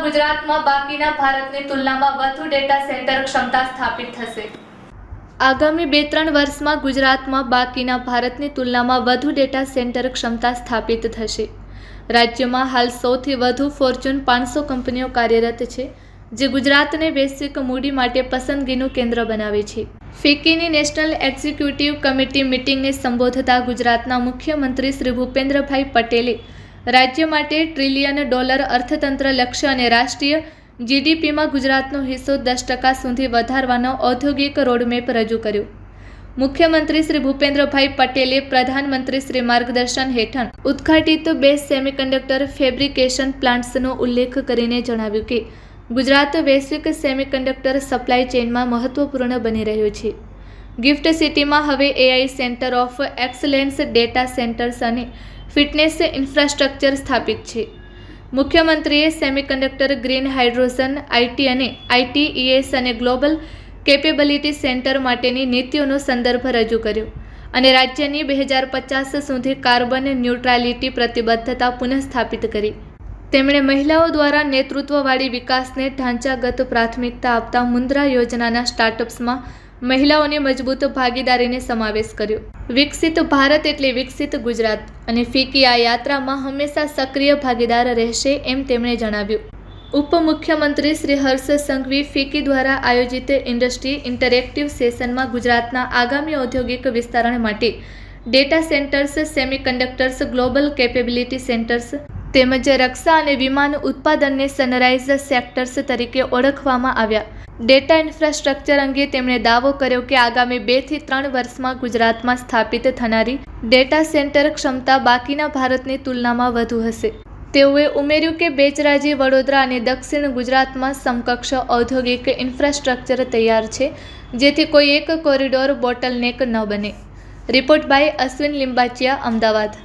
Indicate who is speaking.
Speaker 1: ગુજરાતમાં બાકીના ભારતની તુલનામાં વધુ ડેટા સેન્ટર ક્ષમતા સ્થાપિત થશે। આગામી 2-3 વર્ષમાં ગુજરાતમાં બાકીના ભારતની તુલનામાં વધુ ડેટા સેન્ટર ક્ષમતા સ્થાપિત થશે। રાજ્યમાં હાલ સૌથી વધુ ફોર્ચ્યુન 500 કંપનીઓ કાર્યરત છે, જે ગુજરાતને વૈશ્વિક મૂડી માટે પસંદગીનું કેન્દ્ર બનાવે છે। ફિક્કીની નેશનલ એક્ઝિક્યુટિવ કમિટી મીટિંગને સંબોધતા ગુજરાતના મુખ્યમંત્રી શ્રી ભૂપેન્દ્રભાઈ પટેલે રાજ્ય માટે $1 ટ્રિલિયન અર્થતંત્ર લક્ષ્ય અને રાષ્ટ્રીય જીડીપીમાં ગુજરાતનો હિસ્સો 10% સુધી વધારવાનો ઔદ્યોગિક રોડમેપ રજૂ કર્યો। મુખ્યમંત્રી શ્રી ભૂપેન્દ્રભાઈ પટેલે પ્રધાનમંત્રી શ્રી માર્ગદર્શન હેઠળ ઉદ્ઘાટિત 2 સેમિકન્ડક્ટર ફેબ્રિકેશન પ્લાન્ટ્સનો ઉલ્લેખ કરીને જણાવ્યું કે ગુજરાત વૈશ્વિક સેમિકન્ડક્ટર સપ્લાય ચેઇનમાં મહત્વપૂર્ણ બની રહ્યું છે। ગિફ્ટ સિટીમાં હવે AI centre of excellence, data centres અને ફિટનેસ ઇન્ફ્રાસ્ટ્રક્ચર સ્થાપિત છે। મુખ્યમંત્રીએ સેમિકન્ડક્ટર, ગ્રીન હાઇડ્રોજન, IT અને ITES અને ગ્લોબલ કેપેબિલિટી સેન્ટર માટેની નીતિઓનો સંદર્ભ રજૂ કર્યો અને રાજ્યની 2050 સુધી કાર્બન ન્યુટ્રાલિટી પ્રતિબદ્ધતા પુનઃસ્થાપિત કરી। તેમણે મહિલાઓ દ્વારા નેતૃત્વવાળી વિકાસને ઢાંચાગત પ્રાથમિકતા આપતા મુદ્રા યોજનાના સ્ટાર્ટઅપ્સમાં મહિલાઓની મજબૂત ભાગીદારીને સમાવેશ કર્યો। વિકસિત ભારત એટલે વિકસિત ગુજરાત અને ફિક્કી આ યાત્રામાં હંમેશા સક્રિય ભાગીદાર રહેશે, એમ તેમણે જણાવ્યું। ઉપમુખ્યમંત્રી શ્રી હર્ષ સંઘવી ફિક્કી દ્વારા આયોજિત ઇન્ડસ્ટ્રી ઇન્ટરેક્ટિવ સેશનમાં ગુજરાતના આગામી ઔદ્યોગિક વિસ્તરણ માટે data centres, semiconductors, global capability centres તેમજ રક્ષા અને વિમાન ઉત્પાદનને સનરાઇઝ સેક્ટર્સ તરીકે ઓળખવામાં આવ્યા। ડેટા ઇન્ફ્રાસ્ટ્રક્ચર અંગે તેમણે દાવો કર્યો કે આગામી 2 થી 3 વર્ષમાં ગુજરાતમાં સ્થાપિત થનારી ડેટા સેન્ટર ક્ષમતા બાકીના ભારતની તુલનામાં વધુ હશે। તેઓએ ઉમેર્યું કે બેચરાજી, વડોદરા અને દક્ષિણ ગુજરાતમાં સમકક્ષ ઔદ્યોગિક ઇન્ફ્રાસ્ટ્રક્ચર તૈયાર છે, જેથી કોઈ એક કોરિડોર બોટલનેક ન બને। Report by Ashwin Limbachiya, Ahmedabad.